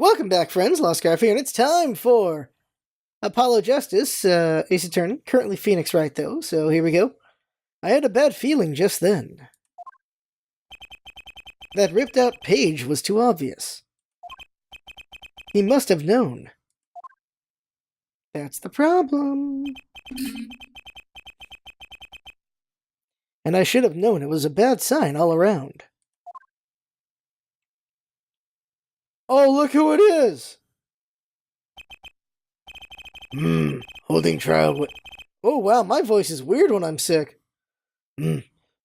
Welcome back, friends. LostScarf here, and it's time for Apollo Justice, Ace Attorney. Currently Phoenix Wright, though, so here we go. I had a bad feeling just then. That ripped-out page was too obvious. He must have known. That's the problem. And I should have known it was a bad sign all around. Oh, look who it is! Holding trial. Oh, wow, my voice is weird when I'm sick.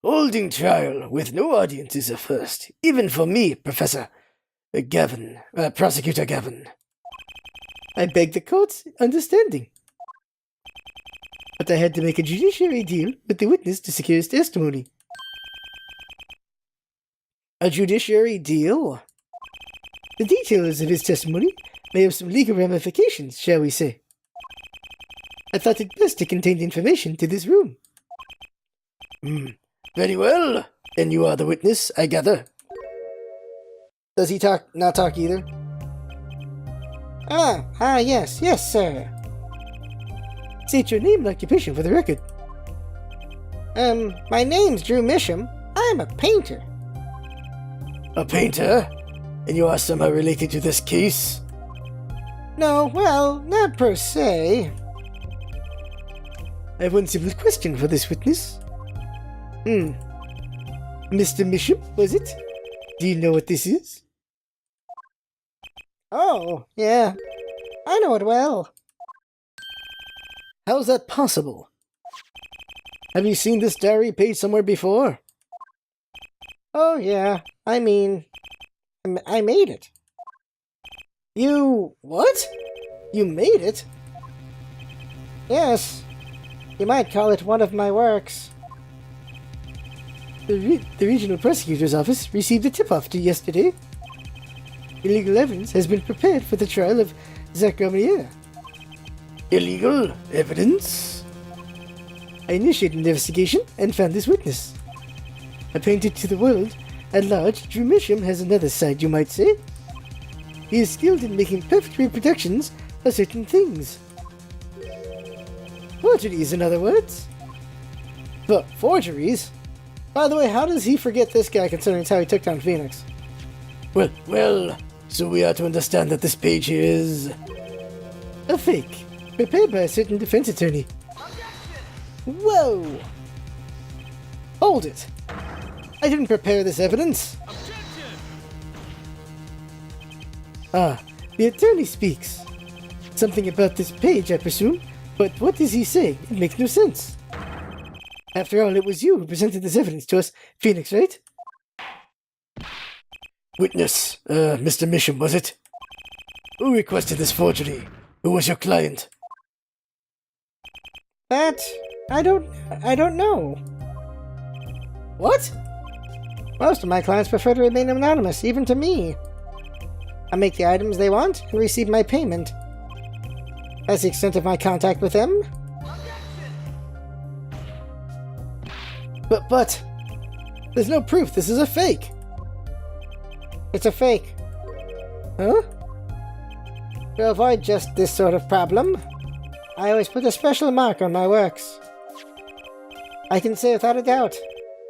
Holding trial with no audience is a first, even for me, Prosecutor Gavin. I beg the court's understanding. But I had to make a judiciary deal with the witness to secure his testimony. A judiciary deal? The details of his testimony may have some legal ramifications, shall we say. I thought it best to contain the information to this room. Very well. And you are the witness, I gather. Does he not talk either? Yes, sir. State your name and occupation for the record. My name's Drew Misham. I'm a painter. A painter? And you are somehow related to this case? No, well, not per se. I have one simple question for this witness. Mr. Misham, was it? Do you know what this is? Oh, yeah. I know it well. How's that possible? Have you seen this diary page somewhere before? Oh, yeah. I mean, I made it. You... what? You made it? Yes. You might call it one of my works. The regional prosecutor's office received a tip-off yesterday. Illegal evidence has been prepared for the trial of Zach Romanier. Illegal evidence? I initiated an investigation and found this witness. I painted to the world at large. Drew Misham has another side, you might say. He is skilled in making perfect reproductions of certain things. Forgeries, in other words. But forgeries? By the way, how does he forget this guy considering how he took down Phoenix? Well, so we are to understand that this page is... a fake, prepared by a certain defense attorney. Whoa! Hold it! I didn't prepare this evidence! The attorney speaks. Something about this page, I presume, but what does he say? It makes no sense. After all, it was you who presented this evidence to us, Phoenix, right? Witness, Mr. Misham, was it? Who requested this forgery? Who was your client? That... I don't know. What? Most of my clients prefer to remain anonymous, even to me. I make the items they want and receive my payment. That's the extent of my contact with them. But... there's no proof this is a fake. It's a fake. Huh? To avoid just this sort of problem, I always put a special mark on my works. I can say without a doubt,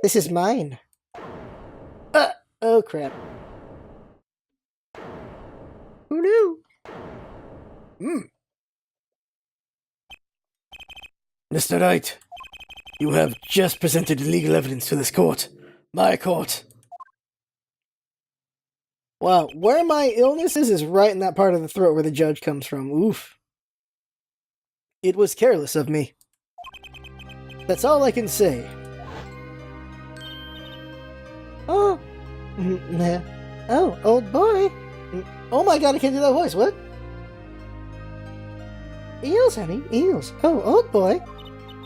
this is mine. Oh crap. Who knew? Mr. Wright, you have just presented illegal evidence to this court. My court. Wow, where my illness is right in that part of the throat where the judge comes from. Oof. It was careless of me. That's all I can say. Oh. Oh, old boy. Oh my god, I can't do that voice. What? Eels, honey. Eels. Oh, old boy.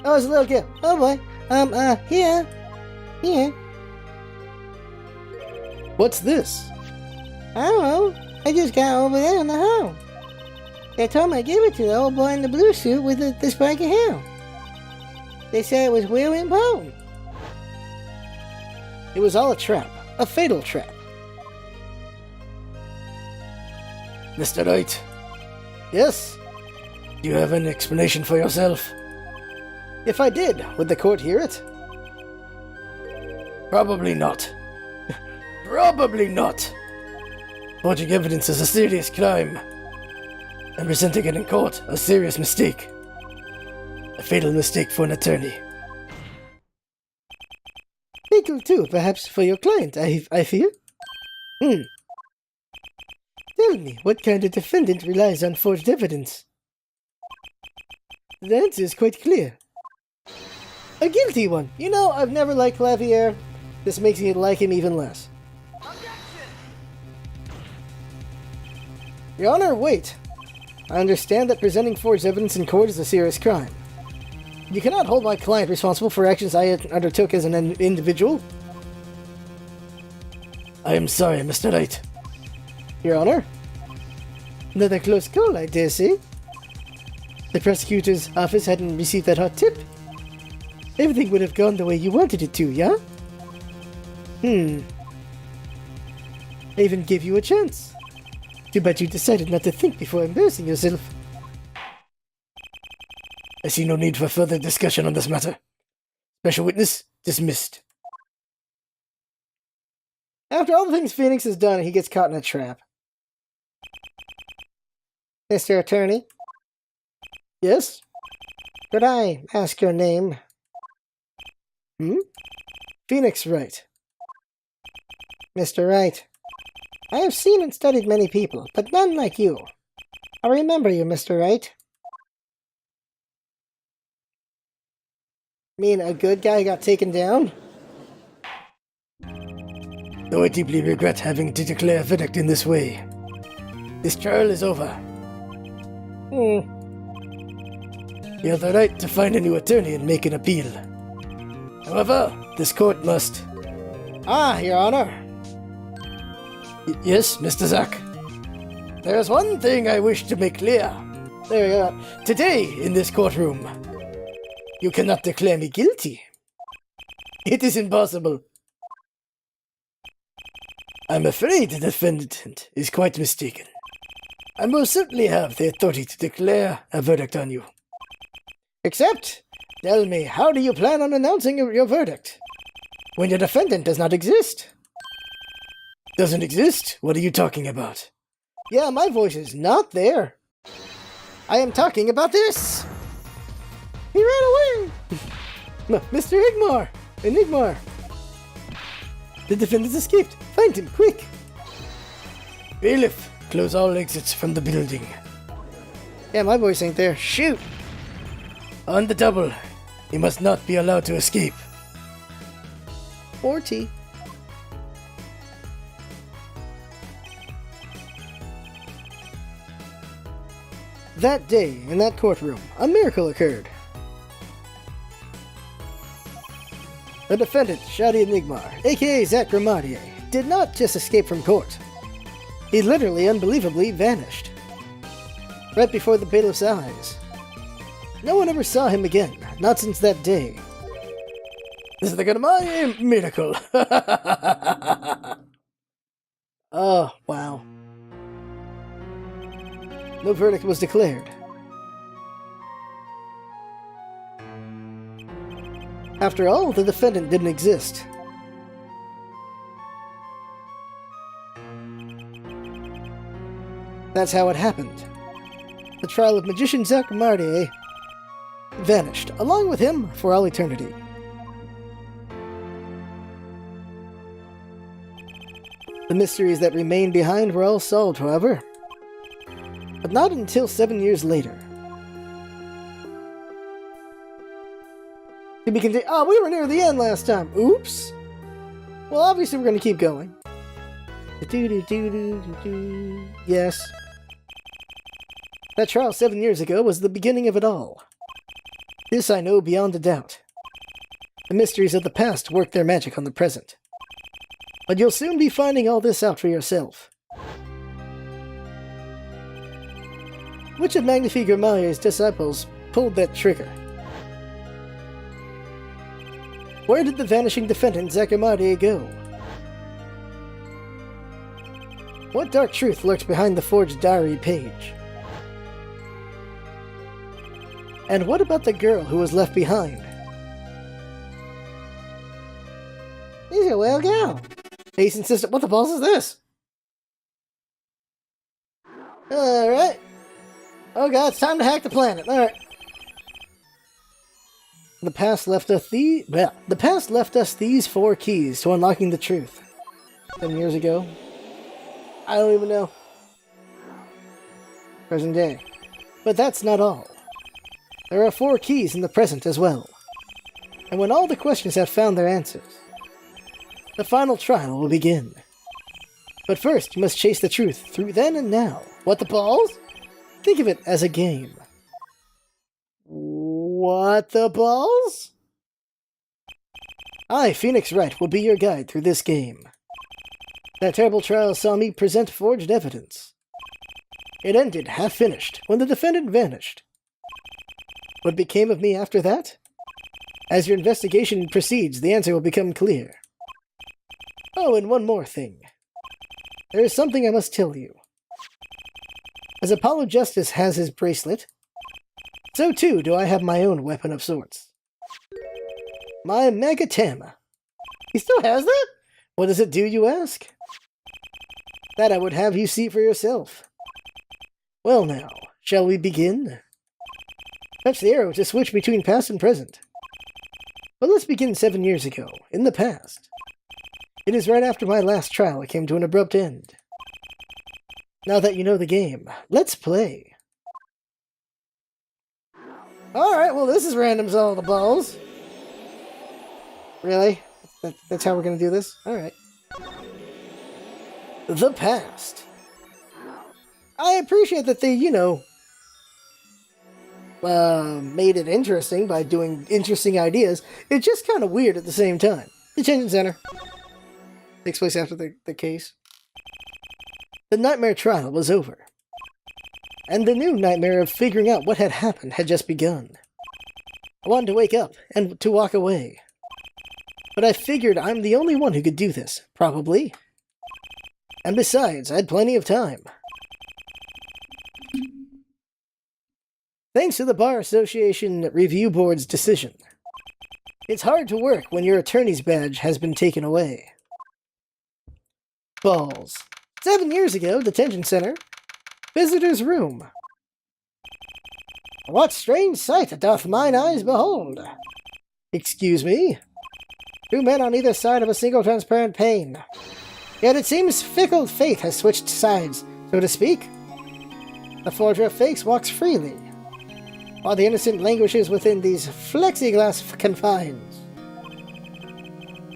Oh, it's a little kid. Oh boy. Here. What's this? I don't know. I just got over there in the hall. They told me to give it to the old boy in the blue suit with the spiky hair. They said it was real important. It was all a trap. A fatal trap. Mr. Wright, Yes? do you have an explanation for yourself? If I did, would the court hear it? Probably not. Probably not. Forging evidence is a serious crime, and presenting it in court a serious mistake. A fatal mistake for an attorney. Fatal too, perhaps for your client, I fear. Tell me, what kind of defendant relies on forged evidence? The answer is quite clear. A guilty one. You know, I've never liked Clavier. This makes me like him even less. Your Honor, wait. I understand that presenting forged evidence in court is a serious crime. You cannot hold my client responsible for actions I undertook as an individual. I am sorry, Mr. Wright. Your Honor. Another close call, I dare say. The prosecutor's office hadn't received that hot tip. Everything would have gone the way you wanted it to, yeah? I even gave you a chance. Too bad you decided not to think before embarrassing yourself. I see no need for further discussion on this matter. Special witness dismissed. After all the things Phoenix has done, he gets caught in a trap. Mr. Attorney? Yes? Could I ask your name? Phoenix Wright. Mr. Wright, I have seen and studied many people, but none like you. I remember you, Mr. Wright. Mean a good guy got taken down? Though I deeply regret having to declare a verdict in this way, this trial is over. You have the right to find a new attorney and make an appeal. However, this court must... Your Honor. Yes, Mr. Zack. There is one thing I wish to make clear. Today, in this courtroom, you cannot declare me guilty. It is impossible. I'm afraid the defendant is quite mistaken. I most certainly have the authority to declare a verdict on you. Except, tell me, how do you plan on announcing your verdict? When your defendant does not exist? Doesn't exist? What are you talking about? Yeah, my voice is not there. I am talking about this. He ran away. Mr. Enigmar. The defendant escaped. Find him, quick. Bailiff, close all exits from the building. Yeah, my voice ain't there. Shoot. On the double. He must not be allowed to escape. 40. That day, in that courtroom, a miracle occurred. The defendant, Sham'd Enigmar, aka Zack Gramadier, did not just escape from court. He literally, unbelievably vanished. Right before the bailiff's eyes. No one ever saw him again, not since that day. This is the Gramadier miracle. Oh, wow. No verdict was declared. After all, the defendant didn't exist. That's how it happened. The trial of magician Zack Gramadier vanished, along with him for all eternity. The mysteries that remained behind were all solved, however. But not until 7 years later. To be continued. Oh, we were near the end last time. Oops. Well, obviously we're going to keep going. Yes. That trial 7 years ago was the beginning of it all. This I know beyond a doubt. The mysteries of the past work their magic on the present. But you'll soon be finding all this out for yourself. Which of Magnifique Gramadier's disciples pulled that trigger? Where did the vanishing defendant Zack Gramadier go? What dark truth lurks behind the forged diary page? And what about the girl who was left behind? He's a well gal. Ace insisted. What the balls is this? Alright. Oh god, it's time to hack the planet. Alright. The past left us these 4 keys to unlocking the truth. 7 years ago. I don't even know. Present day. But that's not all. There are 4 keys in the present as well. And when all the questions have found their answers, the final trial will begin. But first, you must chase the truth through then and now. What the balls? Think of it as a game. What the balls? I, Phoenix Wright, will be your guide through this game. That terrible trial saw me present forged evidence. It ended, half-finished, when the defendant vanished. What became of me after that? As your investigation proceeds, the answer will become clear. Oh, and one more thing. There is something I must tell you. As Apollo Justice has his bracelet, so too do I have my own weapon of sorts. My Megatem. He still has that? What does it do, you ask? That I would have you see for yourself. Well now, shall we begin? Touch the arrow to switch between past and present. But let's begin 7 years ago, in the past. It is right after my last trial it came to an abrupt end. Now that you know the game, let's play. Alright, well this is random as all the balls. Really? That's how we're gonna do this? Alright. The past. I appreciate that they, made it interesting by doing interesting ideas. It's just kind of weird at the same time. Detention Center. Takes place after the case. The nightmare trial was over. And the new nightmare of figuring out what had happened had just begun. I wanted to wake up and to walk away. But I figured I'm the only one who could do this, probably. And besides, I had plenty of time. Thanks to the Bar Association Review Board's decision. It's hard to work when your attorney's badge has been taken away. Balls. 7 years ago, detention center. Visitor's room. What strange sight doth mine eyes behold? Excuse me? 2 men on either side of a single transparent pane. Yet it seems fickle fate has switched sides, so to speak. The forger of fakes walks freely, while the innocent languishes within these plexiglass confines.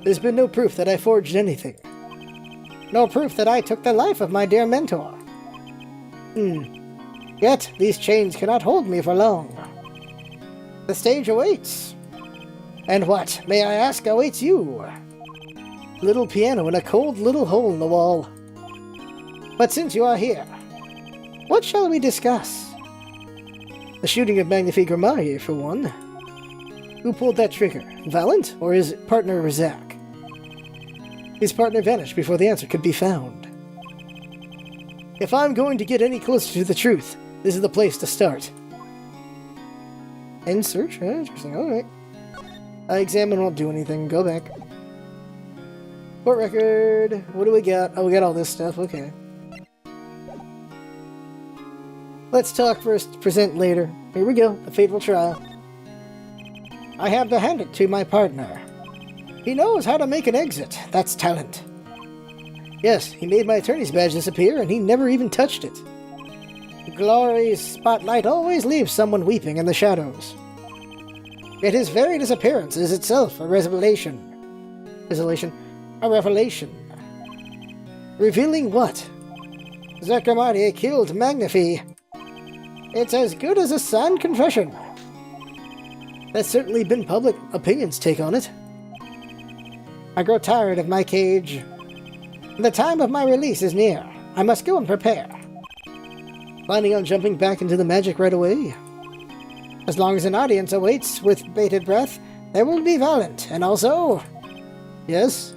There's been no proof that I forged anything. No proof that I took the life of my dear mentor. Yet these chains cannot hold me for long. The stage awaits. And what, may I ask, awaits you? Little piano in a cold little hole in the wall. But since you are here, what shall we discuss? The shooting of Magnifique Gramaille, for one. Who pulled that trigger? Valant or his partner Razak? His partner vanished before the answer could be found. If I'm going to get any closer to the truth, this is the place to start. End search? Interesting, alright. Examine won't do anything, go back. Court record, what do we got? Oh, we got all this stuff, okay. Let's talk first, present later. Here we go, the fateful trial. I have to hand it to my partner. He knows how to make an exit, that's talent. Yes, he made my attorney's badge disappear and he never even touched it. Glory's spotlight always leaves someone weeping in the shadows. Yet his very disappearance is itself a revelation. A revelation. Revealing what? Zakamari killed Magnifi. It's as good as a signed confession. That's certainly been public opinion's take on it. I grow tired of my cage. The time of my release is near. I must go and prepare. Planning on jumping back into the magic right away? As long as an audience awaits with bated breath, there will be Valant, and also... Yes?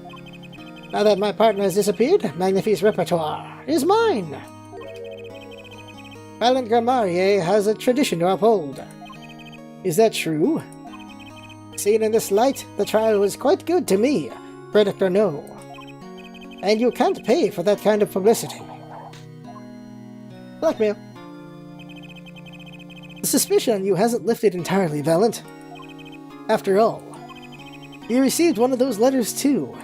Now that my partner has disappeared, Magnifi's repertoire is mine. Valiant Grammarier has a tradition to uphold. Is that true? Seen in this light, the trial was quite good to me, verdict or no. And you can't pay for that kind of publicity. Blackmail. The suspicion on you hasn't lifted entirely, Valiant. After all, you received one of those letters too.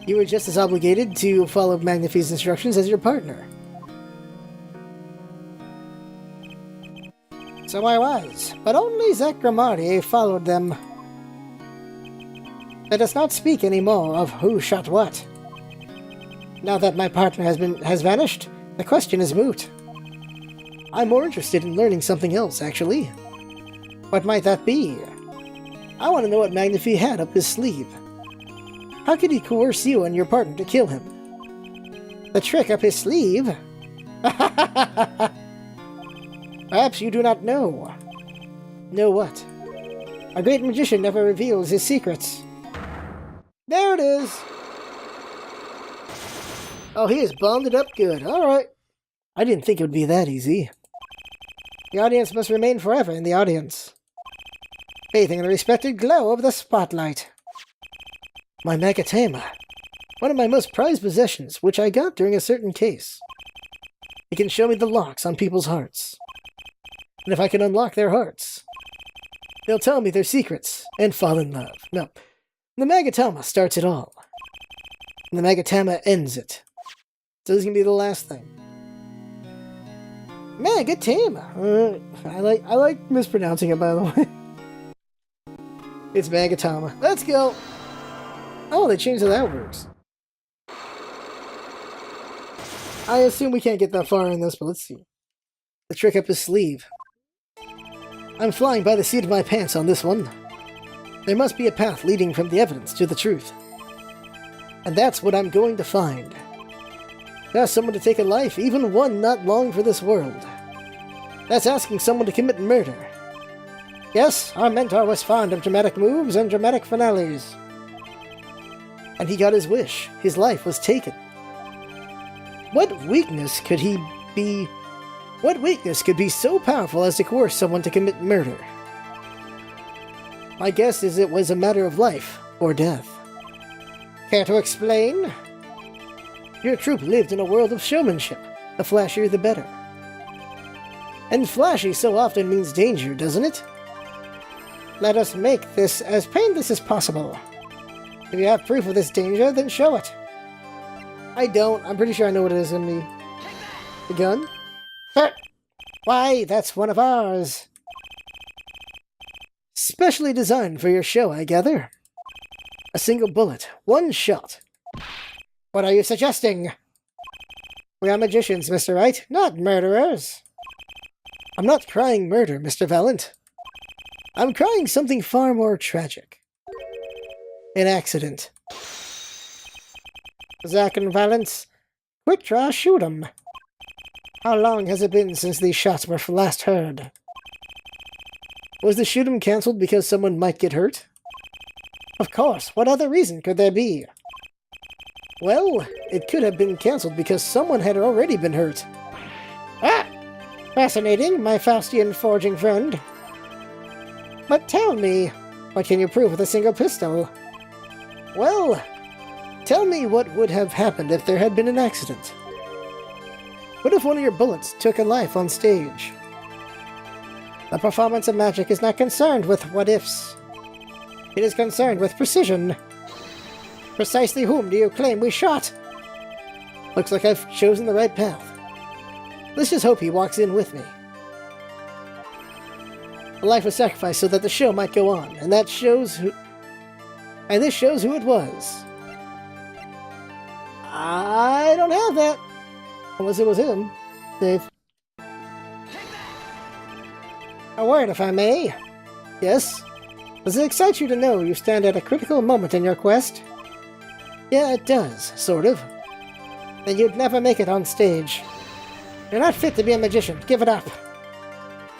You were just as obligated to follow Magnifi's instructions as your partner. So I was, but only Zach Grammarier followed them. Let us not speak any more of who shot what. Now that my partner has vanished, the question is moot. I'm more interested in learning something else, actually. What might that be? I want to know what Magnifi had up his sleeve. How could he coerce you and your partner to kill him? The trick up his sleeve? Perhaps you do not know. Know what? A great magician never reveals his secrets. There it is! Oh, he is bombed it up good. Alright. I didn't think it would be that easy. The audience must remain forever in the audience, bathing in the respected glow of the spotlight. My Magatama. One of my most prized possessions, which I got during a certain case. It can show me the locks on people's hearts. And if I can unlock their hearts, they'll tell me their secrets and fall in love. No, the Magatama starts it all. And the Magatama ends it. So this is going to be the last thing. Man, good team. I like mispronouncing it, by the way. It's Magatama. Let's go. Oh, they changed how that works. I assume we can't get that far in this, but let's see. The trick up his sleeve. I'm flying by the seat of my pants on this one. There must be a path leading from the evidence to the truth. And that's what I'm going to find. To ask someone to take a life, even one not long for this world. That's asking someone to commit murder. Yes, our mentor was fond of dramatic moves and dramatic finales. And he got his wish. His life was taken. What weakness could be so powerful as to coerce someone to commit murder? My guess is it was a matter of life or death. Care to explain? Your troupe lived in a world of showmanship. The flashier the better. And flashy so often means danger, doesn't it? Let us make this as painless as possible. If you have proof of this danger, then show it. I don't. I'm pretty sure I know what it is going to be. The gun? Why, that's one of ours. Specially designed for your show, I gather. A single bullet, one shot. What are you suggesting? We are magicians, Mr. Wright, not murderers. I'm not crying murder, Mr. Valiant. I'm crying something far more tragic. An accident. Zack and Valance, quick draw, shoot 'em. How long has it been since these shots were last heard? Was the shoot 'em cancelled because someone might get hurt? Of course, what other reason could there be? Well, it could have been cancelled because someone had already been hurt. Ah! Fascinating, my Faustian forging friend. But tell me, what can you prove with a single pistol? Well, tell me what would have happened if there had been an accident. What if one of your bullets took a life on stage? The performance of magic is not concerned with what-ifs. It is concerned with precision. Precisely whom do you claim we shot? Looks like I've chosen the right path. Let's just hope he walks in with me. A life was sacrificed so that the show might go on, and this shows who it was. I don't have that. Unless it was him. Dave. A word, if I may. Yes? Does it excite you to know you stand at a critical moment in your quest? Yeah, it does, sort of. Then you'd never make it on stage. You're not fit to be a magician. Give it up.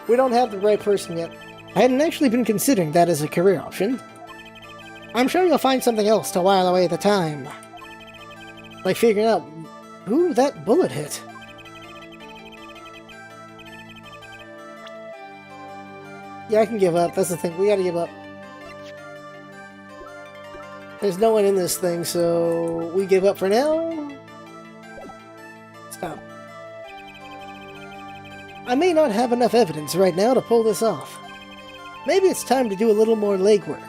We don't have the right person yet. I hadn't actually been considering that as a career option. I'm sure you'll find something else to while away the time. Like figuring out who that bullet hit. Yeah, I can give up. That's the thing. We gotta give up. There's no one in this thing, so we give up for now. Stop. I may not have enough evidence right now to pull this off. Maybe it's time to do a little more legwork.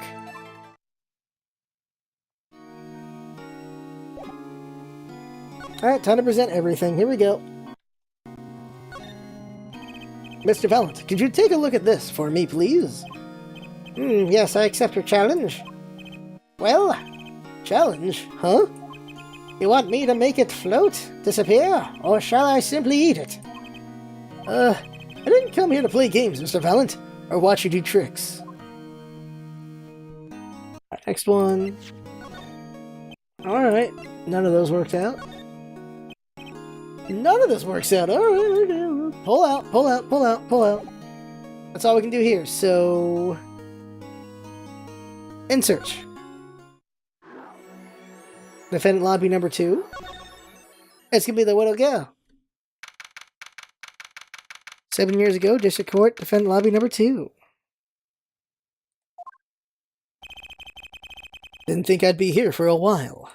Alright, time to present everything. Here we go. Mr. Valent, could you take a look at this for me, please? Yes, I accept your challenge. Well, challenge, huh? You want me to make it float, disappear, or shall I simply eat it? I didn't come here to play games, Mr. Valent, or watch you do tricks. Next one. Alright, none of those worked out. None of this works out. Alright, okay. Pull out, pull out, pull out, pull out. That's all we can do here, so... In search. Defendant lobby number 2. It's gonna be the Widow Gal. 7 years ago, District Court, defendant lobby number 2. Didn't think I'd be here for a while.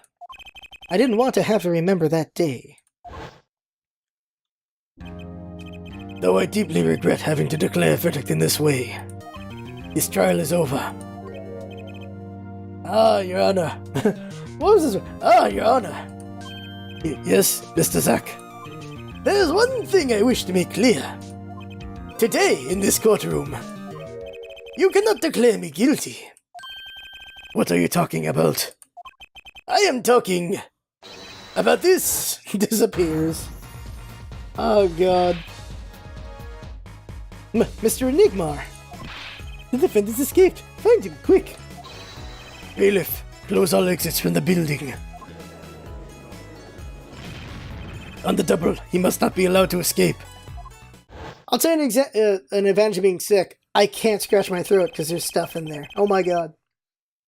I didn't want to have to remember that day. Though I deeply regret having to declare a verdict in this way, this trial is over. Ah, Your Honor. What was this? Ah, Your Honor. Yes, Mr. Zack. There's one thing I wish to make clear. Today, in this courtroom, you cannot declare me guilty. What are you talking about? I am talking about this. Disappears. Oh, God. Mr. Enigmar! The defendant's escaped! Find him, quick! Bailiff, close all exits from the building. On the double, he must not be allowed to escape. I'll tell you an advantage of being sick. I can't scratch my throat because there's stuff in there. Oh my god.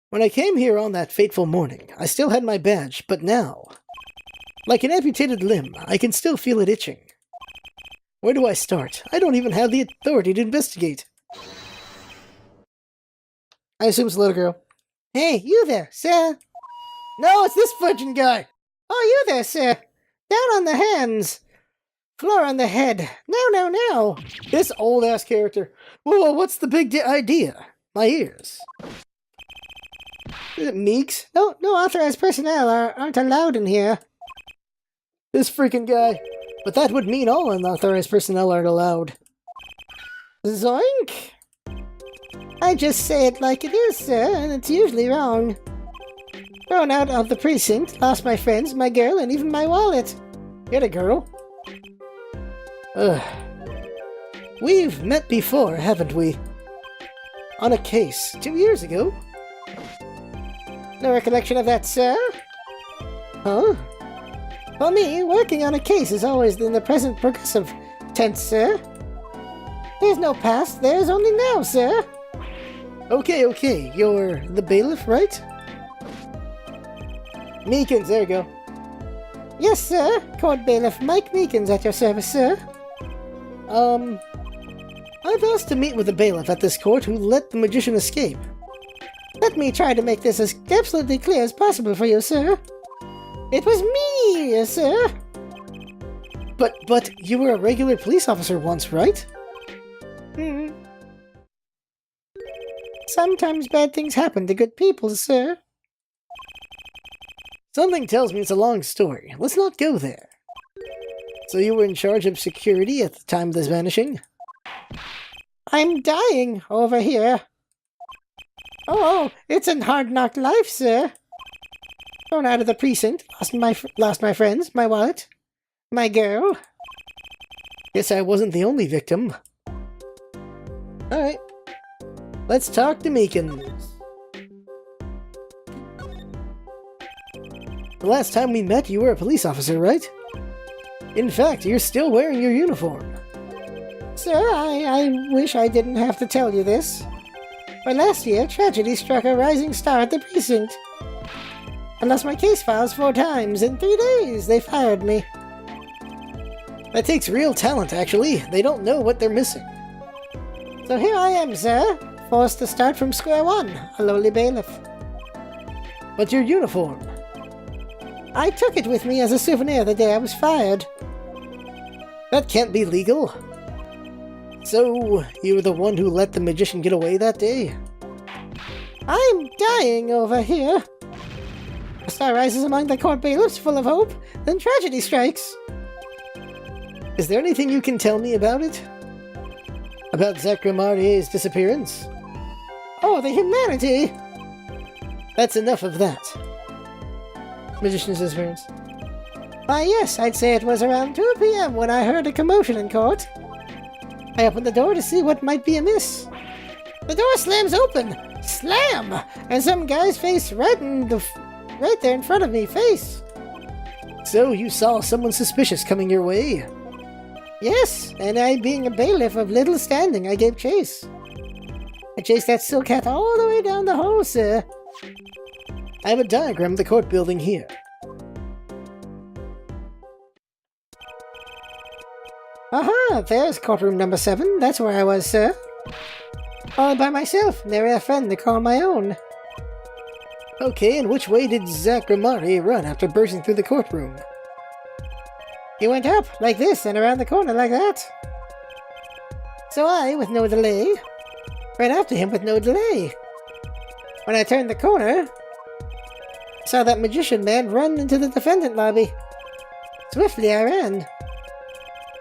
When I came here on that fateful morning, I still had my badge, but now, like an amputated limb, I can still feel it itching. Where do I start? I don't even have the authority to investigate. I assume it's a little girl. Hey, you there, sir? No, it's this fudging guy. Oh, you there, sir. Down on the hands. Floor on the head. No. This old-ass character. Whoa, what's the big idea? My ears. Is it Meeks? No authorized personnel aren't allowed in here. This freaking guy. But that would mean all unauthorized personnel aren't allowed. Zoink! I just say it like it is, sir, and it's usually wrong. Thrown out of the precinct, lost my friends, my girl, and even my wallet. Get a girl? Ugh. We've met before, haven't we? On a case 2 years ago? No recollection of that, sir? Huh? For me, working on a case is always in the present progressive tense, sir. There's no past, there's only now, sir. Okay, you're the bailiff, right? Meekins, there you go. Yes, sir. Court bailiff Mike Meekins at your service, sir. I've asked to meet with the bailiff at this court who let the magician escape. Let me try to make this as absolutely clear as possible for you, sir. It was me, sir. But you were a regular police officer once, right? Sometimes bad things happen to good people, sir. Something tells me it's a long story. Let's not go there. So you were in charge of security at the time of this vanishing? I'm dying over here. Oh, it's a hard-knock life, sir. Thrown out of the precinct, lost my friends, my wallet, my girl. Guess I wasn't the only victim. Alright. Let's talk to Meekins. The last time we met, you were a police officer, right? In fact, you're still wearing your uniform. Sir, I wish I didn't have to tell you this. But last year, tragedy struck a rising star at the precinct. I lost my case files 4 times. In 3 days, they fired me. That takes real talent, actually. They don't know what they're missing. So here I am, sir, forced to start from square one, a lowly bailiff. But your uniform? I took it with me as a souvenir the day I was fired. That can't be legal. So, you were the one who let the magician get away that day? I'm dying over here. A star rises among the court bailiffs full of hope, then tragedy strikes. Is there anything you can tell me about it? About Zachary's disappearance? Oh, the humanity! That's enough of that. Magician's disappearance. Why, yes, I'd say it was around 2 p.m. when I heard a commotion in court. I opened the door to see what might be amiss. The door slams open! Slam! And some guy's face right there in front of me, face. So you saw someone suspicious coming your way? Yes, and I, being a bailiff of little standing, I gave chase. I chased that silk cat all the way down the hall, sir. I have a diagram of the court building here. Aha, there's courtroom number 7. That's where I was, sir. All by myself, nary a friend to call my own. Okay, and which way did Zachary run after bursting through the courtroom? He went up, like this, and around the corner like that. So I, with no delay, ran after him with no delay. When I turned the corner, saw that magician man run into the defendant lobby. Swiftly I ran.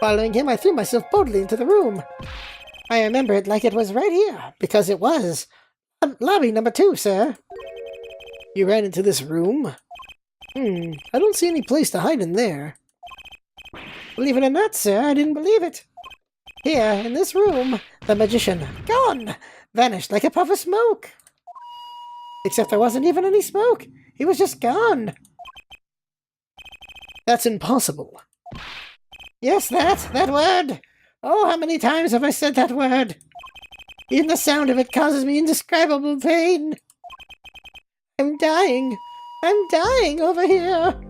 Following him, I threw myself boldly into the room. I remember it like it was right here, because it was. Lobby number 2, sir. You ran into this room? I don't see any place to hide in there. Believe it or not, sir, I didn't believe it. Here, in this room, the magician, gone! Vanished like a puff of smoke. Except there wasn't even any smoke. He was just gone. That's impossible. Yes, that word! Oh, how many times have I said that word? Even the sound of it causes me indescribable pain. I'm dying. I'm dying over here.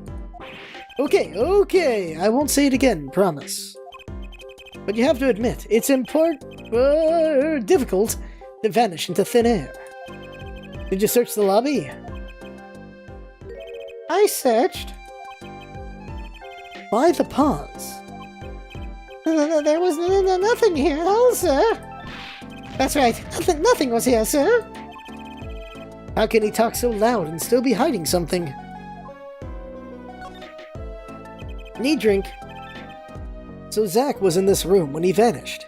Okay, I won't say it again, promise. But you have to admit, it's difficult to vanish into thin air. Did you search the lobby? I searched. Why the pause? There was nothing here at all, sir. That's right, nothing was here, sir. How can he talk so loud and still be hiding something? Need drink. So Zach was in this room when he vanished?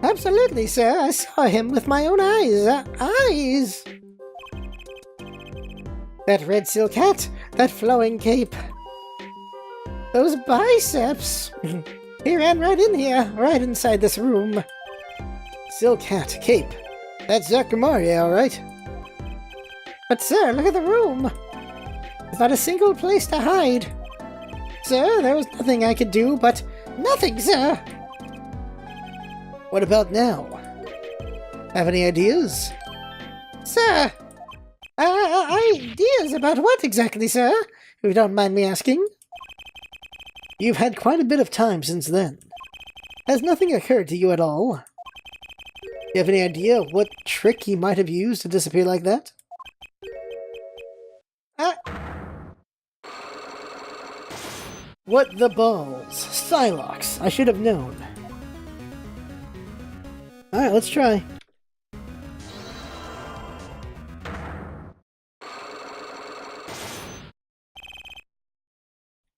Absolutely, sir. I saw him with my own eyes. Eyes! That red silk hat, that flowing cape. Those biceps. He ran right in here, right inside this room. Silk hat, cape. That's Zachary, all right. But sir, look at the room. There's not a single place to hide. Sir, there was nothing I could do, but nothing, sir. What about now? Have any ideas? Sir, ideas about what exactly, sir? If you don't mind me asking. You've had quite a bit of time since then. Has nothing occurred to you at all? You have any idea what trick he might have used to disappear like that? What the balls? Stylox. I should have known. Alright, let's try.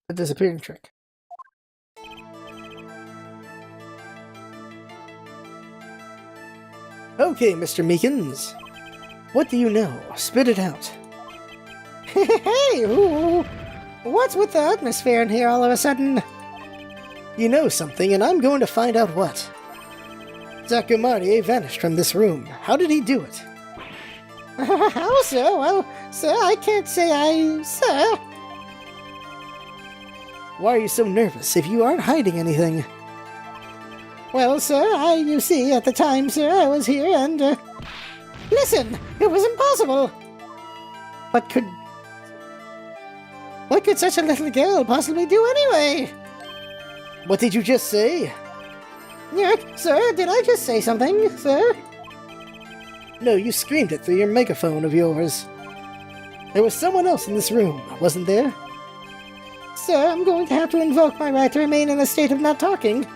The disappearing trick. Okay, Mr. Meekins. What do you know? Spit it out. Hey, ooh. What's with the atmosphere in here all of a sudden? You know something, and I'm going to find out what. Zachary vanished from this room. How did he do it? How, sir? Well, sir, I can't say Sir. Why are you so nervous if you aren't hiding anything? Well, sir, you see, at the time, sir, I was here and, listen! It was impossible! But What could such a little girl possibly do anyway? What did you just say? Yuck, sir, did I just say something, sir? No, you screamed it through your megaphone of yours. There was someone else in this room, wasn't there? Sir, I'm going to have to invoke my right to remain in a state of not talking.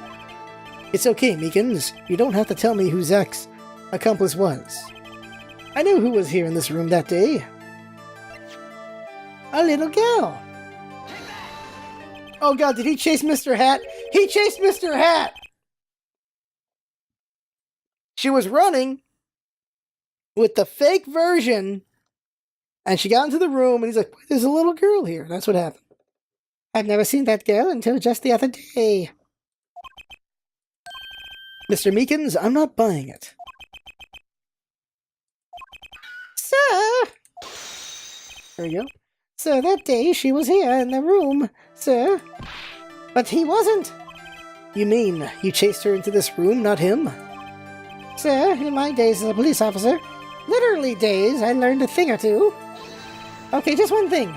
It's okay, Meekins. You don't have to tell me who Zach's accomplice was. I know who was here in this room that day. A little girl. Oh god, did he chase Mr. Hat? He chased Mr. Hat! She was running with the fake version, and she got into the room, and he's like, there's a little girl here. That's what happened. I've never seen that girl until just the other day. Mr. Meekins, I'm not buying it. Sir! There we go. Sir, that day she was here in the room, sir. But he wasn't. You mean you chased her into this room, not him? Sir, in my days as a police officer, literally days, I learned a thing or two. Okay, just one thing.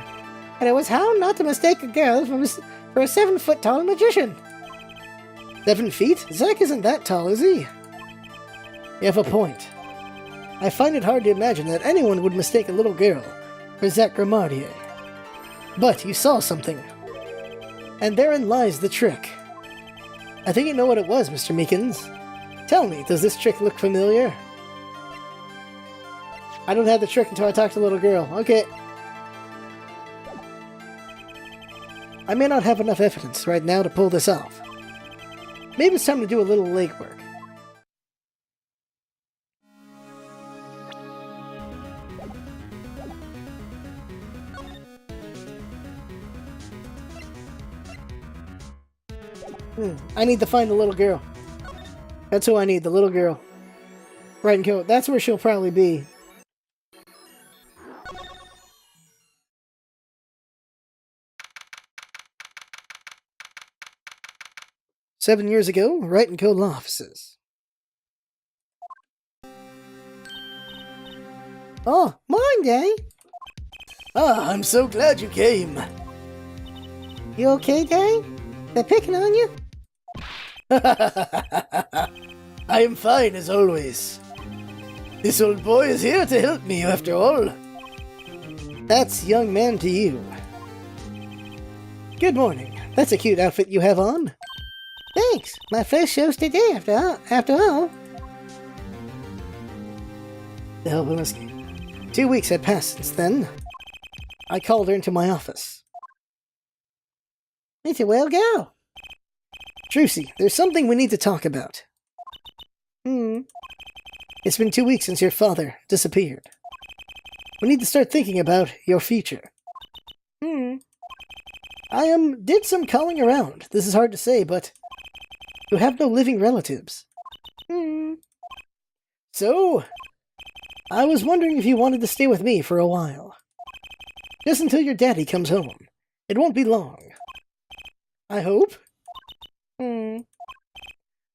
And it was how not to mistake a girl for a 7-foot-tall magician. 7 feet? Zach isn't that tall, is he? You have a point. I find it hard to imagine that anyone would mistake a little girl for Zach Grimaudier. But you saw something. And therein lies the trick. I think you know what it was, Mr. Meekins. Tell me, does this trick look familiar? I don't have the trick until I talk to the little girl. Okay. I may not have enough evidence right now to pull this off. Maybe it's time to do a little legwork. I need to find the little girl. That's who I need, the little girl. Right and go. That's where she'll probably be. "7 years ago, Wright and Co. law offices." Oh, morning, Day. Ah, I'm so glad you came. You okay, Day? They're picking on you? I am fine as always. This old boy is here to help me after all. That's young man to you. Good morning. That's a cute outfit you have on. Thanks. My first show's today after all. The hell will escape. 2 weeks had passed since then. I called her into my office. It's a well go. Trucy, there's something we need to talk about. It's been 2 weeks since your father disappeared. We need to start thinking about your future. I did some calling around. This is hard to say, but you have no living relatives. So, I was wondering if you wanted to stay with me for a while. Just until your daddy comes home. It won't be long. I hope.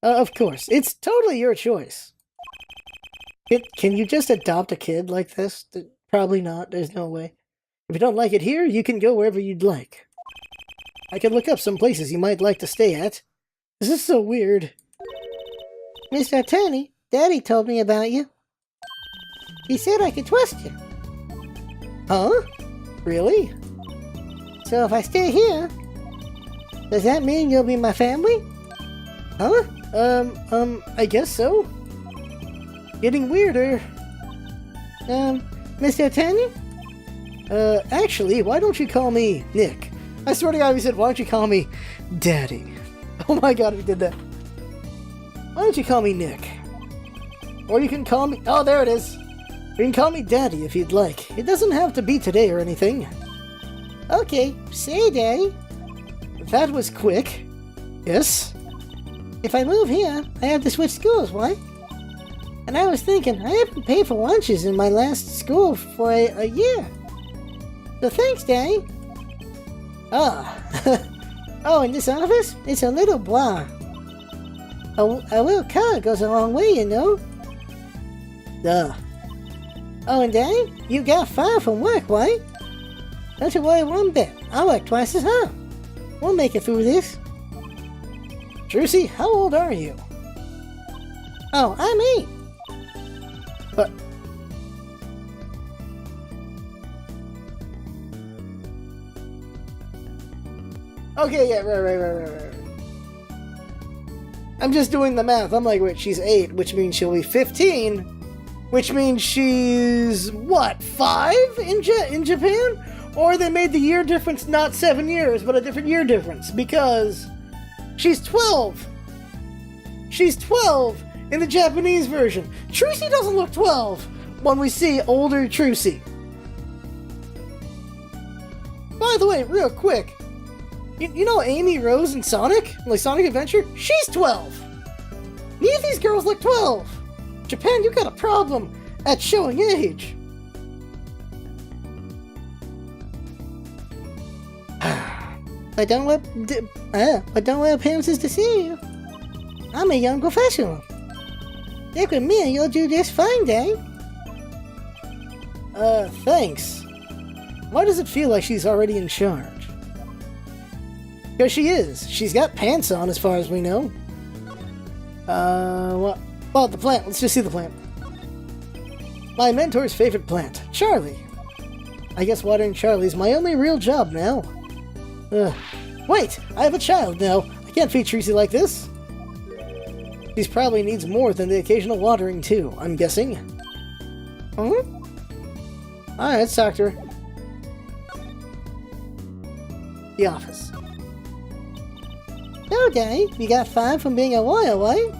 Of course, it's totally your choice. Can you just adopt a kid like this? Probably not, there's no way. If you don't like it here, you can go wherever you'd like. I can look up some places you might like to stay at. This is so weird. Mr. Attorney, Daddy told me about you. He said I could trust you. Huh? Really? So if I stay here, does that mean you'll be my family? Huh? I guess so. Getting weirder. Mr. Attorney? Actually, why don't you call me Nick? I swear to God, he said, why don't you call me Daddy? Oh my God, he did that. Why don't you call me Nick? Or you can call me... Oh, there it is. You can call me Daddy if you'd like. It doesn't have to be today or anything. Okay, say Daddy. That was quick. Yes? If I move here, I have to switch schools, why? And I was thinking, I haven't paid for lunches in my last school for a year. So thanks, Daddy. Oh, in this office, it's a little blah. A little car goes a long way, you know. Duh. Oh, and Daddy, you got far from work, why? Don't you worry one bit. I work twice as hard. We'll make it through this. Trucy, how old are you? Oh, I'm 8. But... Okay, yeah, right. I'm just doing the math. I'm like, wait, she's 8, which means she'll be 15, which means she's, what, 5 in Japan? Or they made the year difference not 7 years, but a different year difference, because she's 12. She's 12 in the Japanese version. Trucy doesn't look 12 when we see older Trucy. By the way, real quick, you know Amy Rose in Sonic? Like Sonic Adventure? She's 12! Neither of these girls look 12! Japan, you got a problem at showing age. But don't wear appearances to see you. I'm a young professional. Stick with me and you'll do just fine, Dave. Thanks. Why does it feel like she's already in charge? Because she is. She's got pants on as far as we know. What? Well, the plant. Let's just see the plant. My mentor's favorite plant, Charlie. I guess watering Charlie's my only real job now. Wait! I have a child now. I can't feed Trucy like this. She probably needs more than the occasional watering, too, I'm guessing. Hmm? Alright, let's talk to her. The office. So, Dave, you got 5 from being a lawyer, right?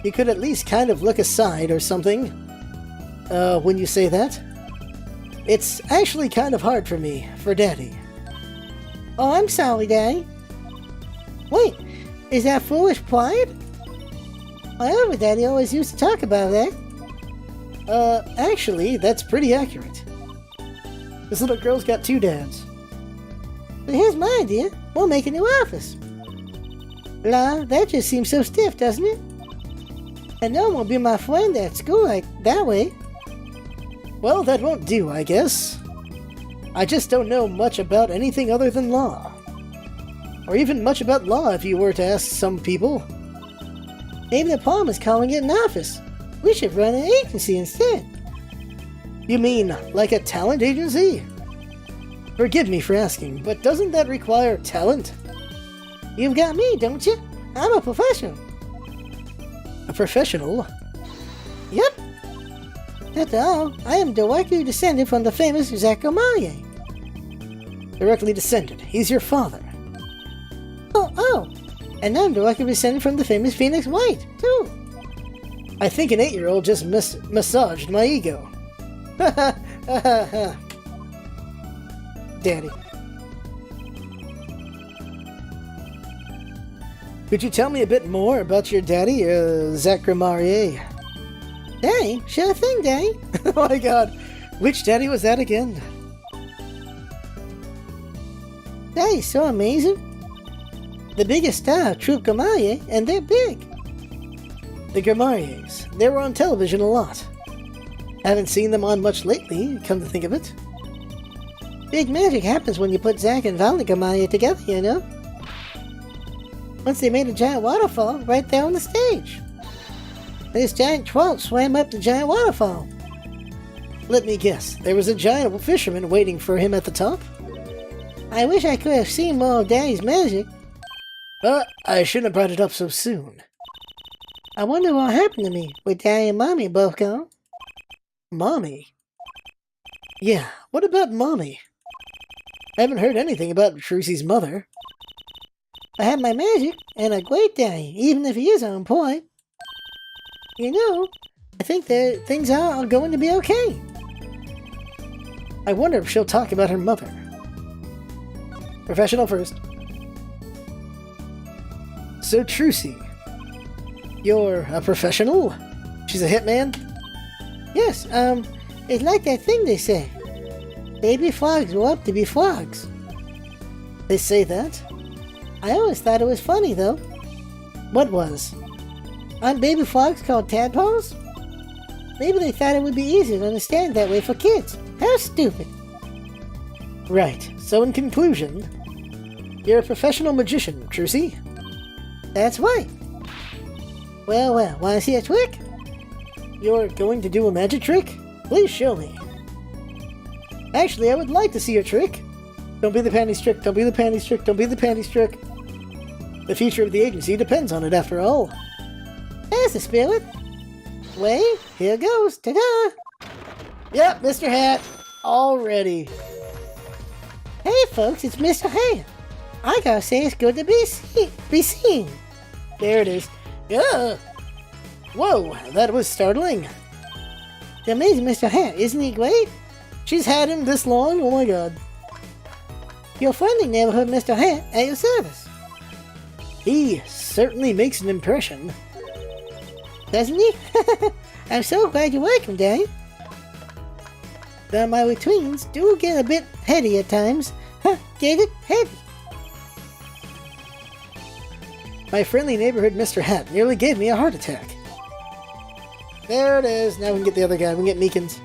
You could at least kind of look aside or something. When you say that. It's actually kind of hard for me, for Daddy. Oh, I'm sorry, Daddy. Wait, is that foolish pride? My other daddy always used to talk about that. Actually, that's pretty accurate. This little girl's got 2 dads. But here's my idea. We'll make a new office. La, that just seems so stiff, doesn't it? And no one will be my friend at school like that way. Well, that won't do, I guess. I just don't know much about anything other than law. Or even much about law if you were to ask some people. Maybe the problem is calling it an office. We should run an agency instead. You mean, like a talent agency? Forgive me for asking, but doesn't that require talent? You've got me, don't you? I'm a professional. A professional? Yep. After all, I am directly descended from the famous Zachariah. Directly descended. He's your father. Oh. And I'm directly descended from the famous Phoenix Wright, too. I think an 8-year-old just massaged my ego. Daddy. Could you tell me a bit more about your daddy, Zachariah? Daddy? Sure thing, Daddy. Oh my god. Which daddy was that again? Daddy's so amazing. The biggest star of Troop Gamalier, and they're big. The Gamaliers. They were on television a lot. Haven't seen them on much lately, come to think of it. Big magic happens when you put Zach and Valley Gamalier together, you know? Once they made a giant waterfall right there on the stage. This giant trout swam up the giant waterfall. Let me guess, there was a giant fisherman waiting for him at the top? I wish I could have seen more of Daddy's magic. But I shouldn't have brought it up so soon. I wonder what happened to me with Daddy and Mommy both gone. Mommy? Yeah, what about Mommy? I haven't heard anything about Trucy's mother. I have my magic, and a great Daddy, even if he is on point. You know, I think that things are going to be okay. I wonder if she'll talk about her mother. Professional first. So, Trucy, you're a professional? She's a hitman? Yes, it's like that thing they say. Baby frogs grow up to be frogs. They say that? I always thought it was funny, though. What was? Aren't baby frogs called tadpoles? Maybe they thought it would be easier to understand that way for kids. How stupid. Right, so in conclusion, you're a professional magician, Trucy. That's right. Well, wanna see a trick? You're going to do a magic trick? Please show me. Actually, I would like to see your trick. Don't be the panties trick, don't be the panties trick, don't be the panties trick. The future of the agency depends on it, after all. There's the spirit. Wait, here goes. Ta-da! Yep, Mr. Hat. Already. Hey, folks, it's Mr. Hat. I gotta say it's good to be seen. There it is. Yeah. Whoa, that was startling. The amazing Mr. Hat, isn't he great? She's had him this long? Oh my god. Your friendly neighborhood Mr. Hat at your service. He certainly makes an impression. Doesn't he? I'm so glad you like him, Daddy. Though my routines do get a bit heady at times. Get it? Heady. My friendly neighborhood Mr. Hat nearly gave me a heart attack. There it is. Now we can get the other guy. We can get Meekins.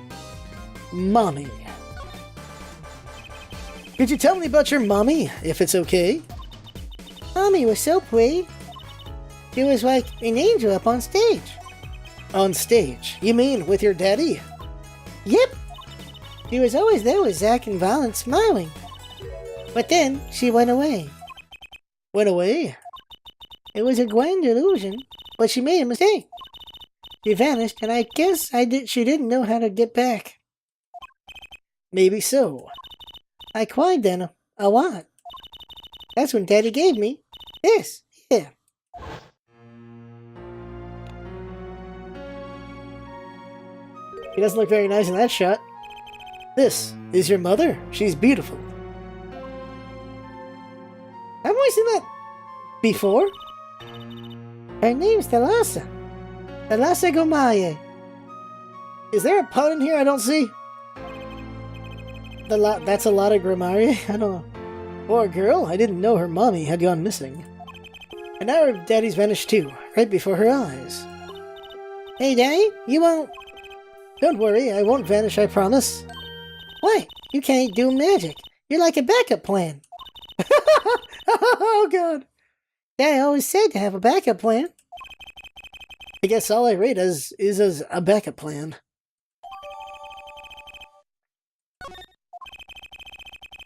Mommy. Could you tell me about your mommy, if it's okay? Mommy was so pretty. She was like an angel up on stage. On stage? You mean with your daddy? Yep. She was always there with Zach and Valen smiling. But then she went away. Went away? It was a grand illusion, but she made a mistake. She vanished, and I guess she didn't know how to get back. Maybe so. I cried then a lot. That's when Daddy gave me this. Here. He doesn't look very nice in that shot. This is your mother. She's beautiful. Haven't we seen that before? Her name's Thalassa. Thalassa Gomaye. Is there a pun in here I don't see? That's a lot of Grimarie? I don't know. Poor girl, I didn't know her mommy had gone missing. And now her daddy's vanished too, right before her eyes. Hey Daddy, you won't... Don't worry, I won't vanish, I promise. Why? You can't do magic. You're like a backup plan. Oh god. Daddy always said to have a backup plan. I guess all I rate is as a backup plan.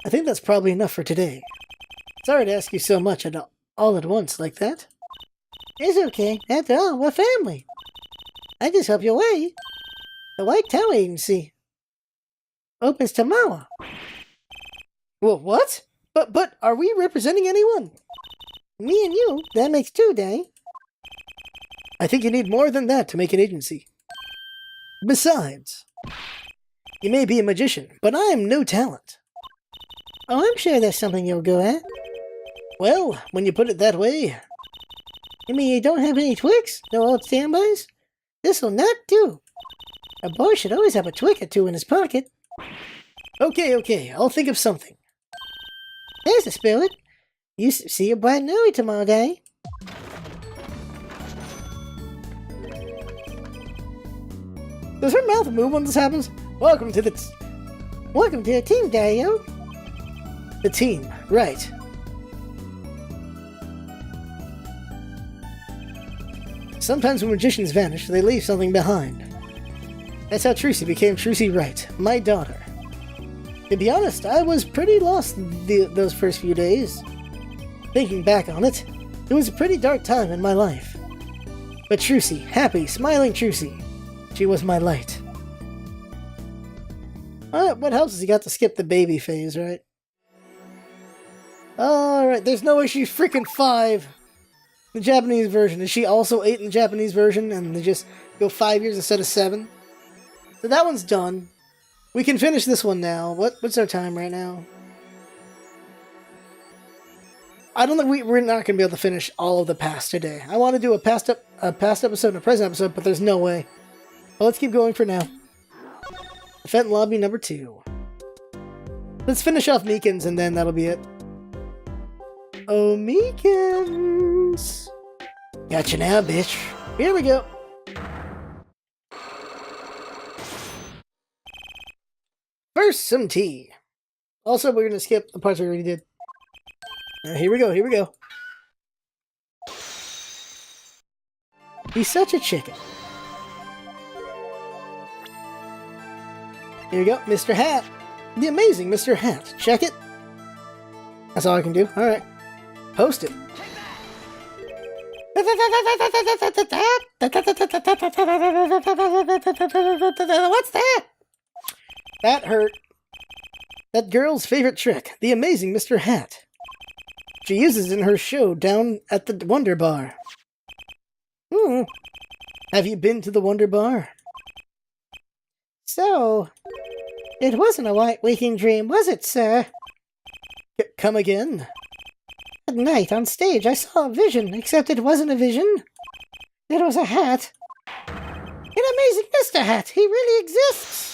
I think that's probably enough for today. Sorry to ask you so much all at once like that. It's okay. After all, we're family. I just help you away. The White Tower Agency opens tomorrow. Well, what? But are we representing anyone? Me and you, that makes two, Daddy. I think you need more than that to make an agency. Besides, you may be a magician, but I am no talent. Oh, I'm sure there's something you'll go at. Well, when you put it that way... You mean you don't have any twigs? No old standbys? This'll not do. A boy should always have a twig or two in his pocket. Okay, I'll think of something. There's the spirit. You see you bright and early tomorrow, Daddy. Does her mouth move when this happens? Welcome to the team, Daddy-o. The team, right. Sometimes when magicians vanish, they leave something behind. That's how Trucy became Trucy Wright, my daughter. To be honest, I was pretty lost those first few days. Thinking back on it, it was a pretty dark time in my life. But Trucy, happy, smiling Trucy, she was my light. What helps is you got to skip the baby phase, right? Alright, there's no way she's freaking 5. The Japanese version. Is she also 8 in the Japanese version and they just go 5 years instead of 7? So that one's done. We can finish this one now. What's our time right now? I don't think we're not going to be able to finish all of the past today. I want to do a past episode and a present episode, but there's no way. Well, let's keep going for now. Event Lobby number 2. Let's finish off Meekins and then that'll be it. Oh, Meekins! Gotcha now, bitch. Here we go. First, some tea. Also, we're gonna skip the parts we already did. Here we go, here we go. He's such a chicken. Here you go, Mr. Hat. The amazing Mr. Hat. Check it. That's all I can do. Alright. Post it. What's that? That hurt. That girl's favorite trick. The amazing Mr. Hat. She uses it in her show down at the Wonder Bar. Have you been to the Wonder Bar? So, it wasn't a white waking dream, was it, sir? Come again? At night, on stage, I saw a vision, except it wasn't a vision. It was a hat. An amazing Mr. Hat! He really exists!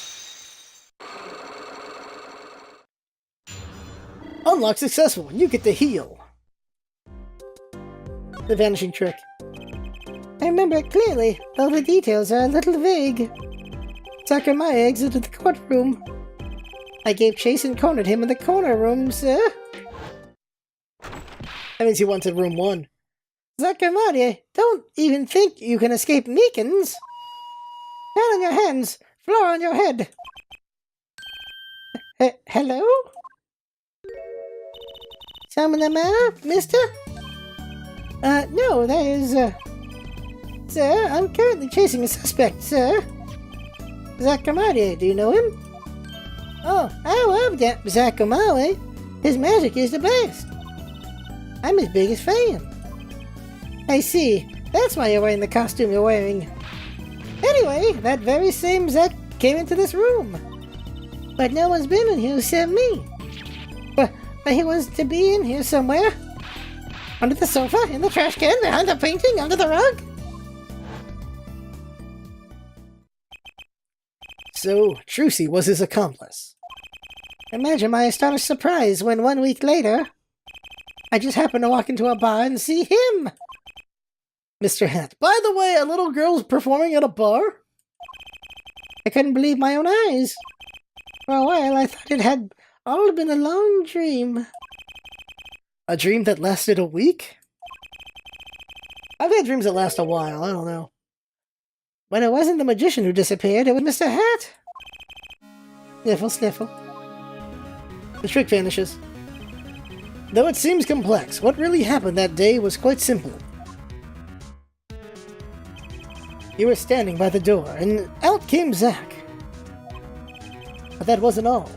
Unlock successful. You get to heal. The vanishing trick. I remember it clearly, though the details are a little vague. Sakurai exited the courtroom. I gave chase and cornered him in the corner room, sir. That means he went to room 1. Sakurai, don't even think you can escape Meekins. Down on your hands, floor on your head. Hello? Summon the matter, mister? No, that is, Sir, I'm currently chasing a suspect, sir. Sakurai, do you know him? Oh, I love that Sakurai. His magic is the best. I'm his biggest fan. I see. That's why you're wearing the costume you're wearing. Anyway, that very same Zack came into this room. But no one's been in here except me. But he was to be in here somewhere. Under the sofa, in the trash can, behind the painting, under the rug. So, Trucy was his accomplice. Imagine my astonished surprise when 1 week later, I just happened to walk into a bar and see him! Mr. Hat. By the way, a little girl's performing at a bar? I couldn't believe my own eyes. For a while, I thought it had all been a long dream. A dream that lasted a week? I've had dreams that last a while, I don't know. When it wasn't the magician who disappeared, it was Mr. Hat. Sniffle, sniffle. The trick vanishes. Though it seems complex, what really happened that day was quite simple. You were standing by the door, and out came Zack. But that wasn't all.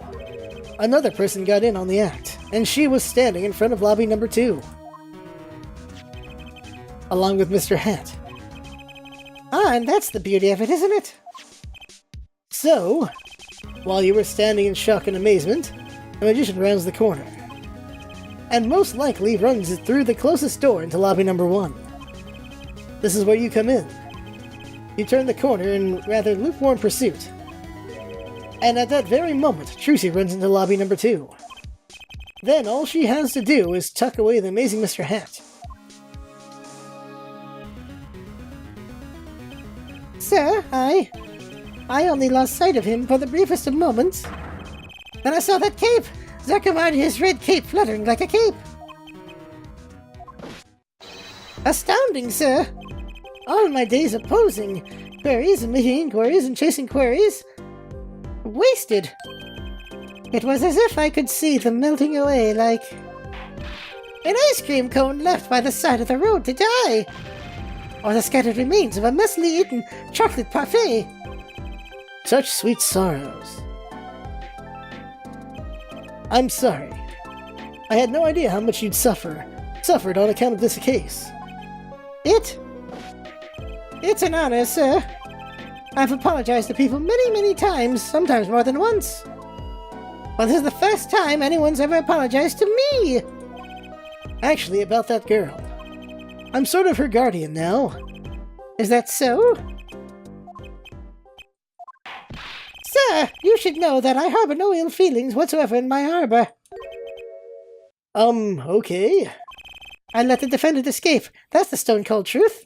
Another person got in on the act, and she was standing in front of lobby number 2. Along with Mr. Hat. Ah, and that's the beauty of it, isn't it? So, while you were standing in shock and amazement, the magician rounds the corner. And most likely runs it through the closest door into lobby number 1. This is where you come in. You turn the corner in rather lukewarm pursuit. And at that very moment, Trucy runs into lobby number 2. Then all she has to do is tuck away the amazing Mr. Hat. Sir, I only lost sight of him for the briefest of moments. Then I saw that cape! Sakurai's red cape fluttering like a cape! Astounding, sir! All my days of posing, queries and making inquiries and chasing queries, wasted. It was as if I could see them melting away like an ice cream cone left by the side of the road to die, or the scattered remains of a messily eaten chocolate parfait. Such sweet sorrows. I'm sorry. I had no idea how much you'd suffered on account of this case. It's an honor, sir. I've apologized to people many, many times, sometimes more than once. But this is the first time anyone's ever apologized to me. Actually, about that girl. I'm sort of her guardian now. Is that so? Sir, you should know that I harbor no ill feelings whatsoever in my harbor. Okay. I let the defendant escape. That's the stone-cold truth.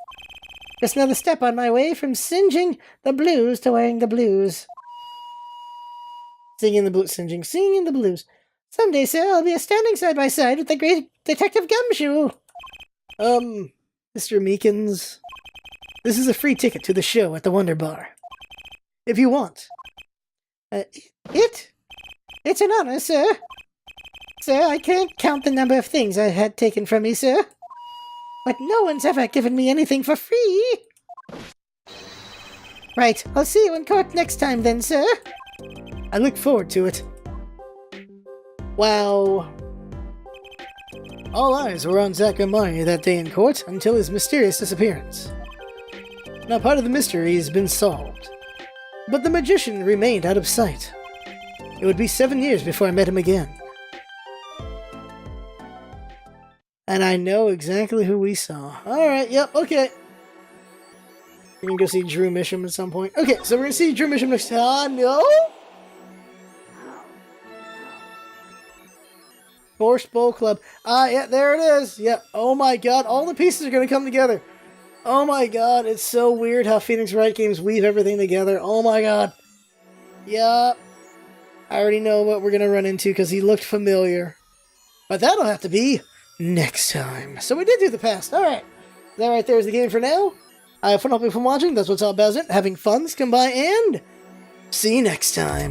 Just another step on my way from singeing the blues to wearing the blues. Singing the blues. Someday, sir, I'll be standing side by side with the great Detective Gumshoe. Mr. Meekins, this is a free ticket to the show at the Wonder Bar. If you want. It's an honor, sir. Sir, I can't count the number of things I had taken from me, sir. But no one's ever given me anything for free. Right, I'll see you in court next time then, sir. I look forward to it. Wow. All eyes were on Zach Amari that day in court until his mysterious disappearance. Now part of the mystery has been solved, but the magician remained out of sight. It would be 7 years before I met him again. And I know exactly who we saw. Alright, yep, okay. We're gonna go see Drew Misham at some point. Okay, so we're gonna see Drew Misham next time. No? Forced Bowl Club. Ah, yeah, there it is. Yep. Oh my god, all the pieces are gonna come together. Oh my god, it's so weird how Phoenix Wright games weave everything together. Oh my god. Yup. I already know what we're gonna run into because he looked familiar. But that'll have to be next time. So we did do the past. Alright. That right there is the game for now. I have fun helping from watching. That's what's all about it. Having fun. Come by and see you next time.